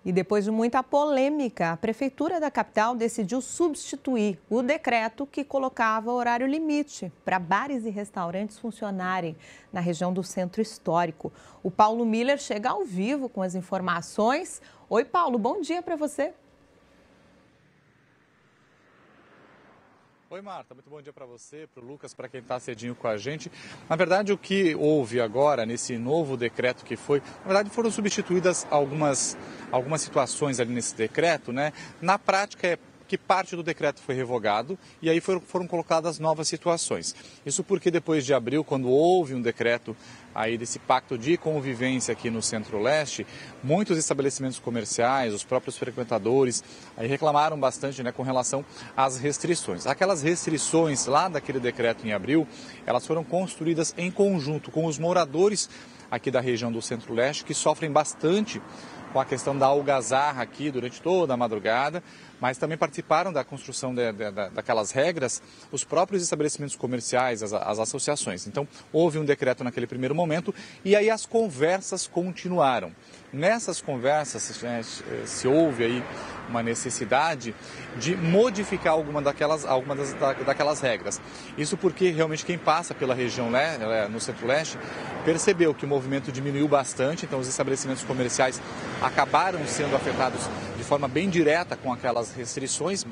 E depois de muita polêmica, a Prefeitura da capital decidiu substituir o decreto que colocava horário limite para bares e restaurantes funcionarem na região do Centro Histórico. O Paulo Miller chega ao vivo com as informações. Oi, Paulo, bom dia para você. Oi, Marta, muito bom dia para você, para o Lucas, para quem está cedinho com a gente. Na verdade, o que houve agora nesse novo decreto que foi, na verdade foram substituídas algumas situações ali nesse decreto, né? Na prática é que parte do decreto foi revogado e aí foram colocadas novas situações. Isso porque depois de abril, quando houve um decreto aí desse pacto de convivência aqui no Centro-Leste, muitos estabelecimentos comerciais, os próprios frequentadores, aí reclamaram bastante, né, com relação às restrições. Aquelas restrições lá daquele decreto em abril, elas foram construídas em conjunto com os moradores aqui da região do Centro-Leste, que sofrem bastante com a questão da algazarra aqui durante toda a madrugada, mas também participaram da construção daquelas regras os próprios estabelecimentos comerciais, as associações. Então, houve um decreto naquele primeiro momento e aí as conversas continuaram. Nessas conversas se houve aí uma necessidade de modificar alguma daquelas regras. Isso porque realmente quem passa pela região no Centro-Leste percebeu que o movimento diminuiu bastante, então os estabelecimentos comerciais acabaram sendo afetados de forma bem direta com aquelas restrições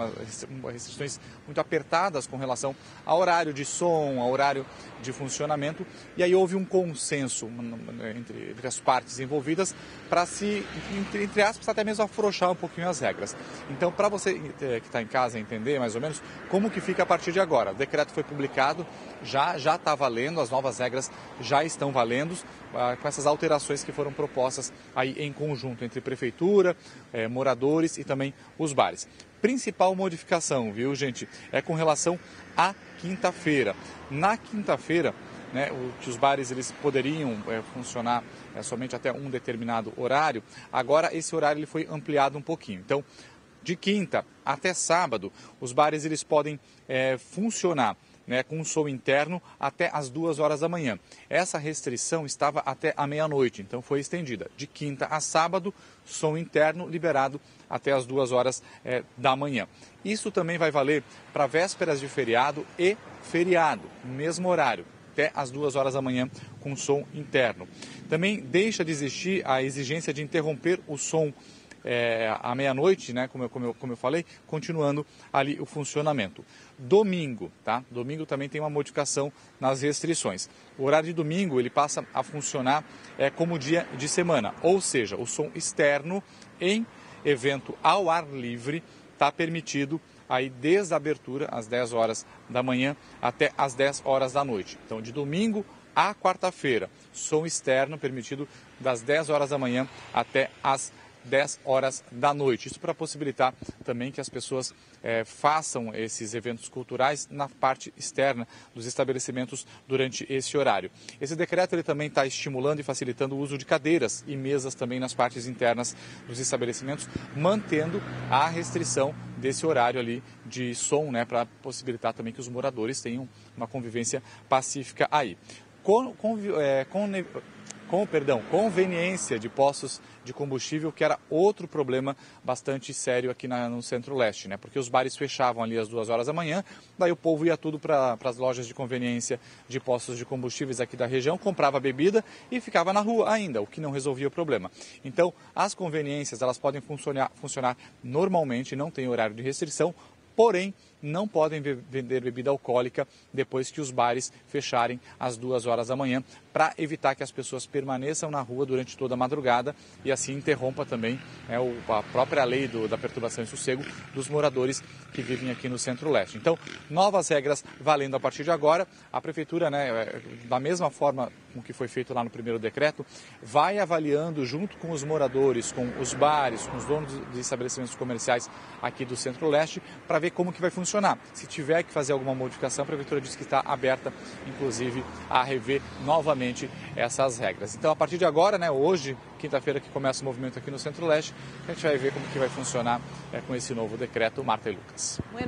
muito apertadas com relação ao horário de som, ao horário de funcionamento, e aí houve um consenso entre as partes envolvidas para se, entre aspas, até mesmo afrouxar um pouquinho as regras. Então, para você que está em casa entender mais ou menos como que fica a partir de agora. O decreto foi publicado, já está valendo, as novas regras já estão valendo, com essas alterações que foram propostas aí em conjunto entre prefeitura, moradores e também os bares. Principal modificação, viu, gente, é com relação à quinta-feira. Na quinta-feira, né, os bares eles poderiam funcionar somente até um determinado horário. Agora esse horário ele foi ampliado um pouquinho. Então, de quinta até sábado, os bares eles podem funcionar, né, com um som interno até as 2 horas da manhã. Essa restrição estava até a meia-noite, então foi estendida. De quinta a sábado, som interno liberado até as 2 horas da manhã. Isso também vai valer para vésperas de feriado e feriado, mesmo horário, até as 2 horas da manhã com som interno. Também deixa de existir a exigência de interromper o som à meia-noite, né, como eu falei, continuando ali o funcionamento. Domingo, tá? Domingo também tem uma modificação nas restrições. O horário de domingo ele passa a funcionar como dia de semana, ou seja, o som externo em evento ao ar livre está permitido aí desde a abertura às 10 horas da manhã até às 10 horas da noite. Então, de domingo a quarta-feira, som externo permitido das 10 horas da manhã até às 10 horas da noite. Isso para possibilitar também que as pessoas façam esses eventos culturais na parte externa dos estabelecimentos durante esse horário. Esse decreto ele também está estimulando e facilitando o uso de cadeiras e mesas também nas partes internas dos estabelecimentos, mantendo a restrição desse horário ali de som, né, para possibilitar também que os moradores tenham uma convivência pacífica aí. Conveniência de postos de combustível, que era outro problema bastante sério aqui no Centro-Leste, né? Porque os bares fechavam ali às 2 horas da manhã, daí o povo ia tudo para as lojas de conveniência de postos de combustíveis aqui da região, comprava bebida e ficava na rua ainda, o que não resolvia o problema. Então, as conveniências elas podem funcionar normalmente, não tem horário de restrição, porém, não podem vender bebida alcoólica depois que os bares fecharem às 2 horas da manhã, para evitar que as pessoas permaneçam na rua durante toda a madrugada e assim interrompa também a própria lei da perturbação e sossego dos moradores que vivem aqui no Centro-Leste. Então, novas regras valendo a partir de agora. A Prefeitura, né, da mesma forma com que foi feito lá no primeiro decreto, vai avaliando junto com os moradores, com os bares, com os donos de estabelecimentos comerciais aqui do Centro-Leste, para ver como que vai funcionar. Se tiver que fazer alguma modificação, a Prefeitura diz que está aberta, inclusive, a rever novamente essas regras. Então, a partir de agora, né, hoje, quinta-feira, que começa o movimento aqui no Centro-Leste, a gente vai ver como que vai funcionar com esse novo decreto. Marta e Lucas.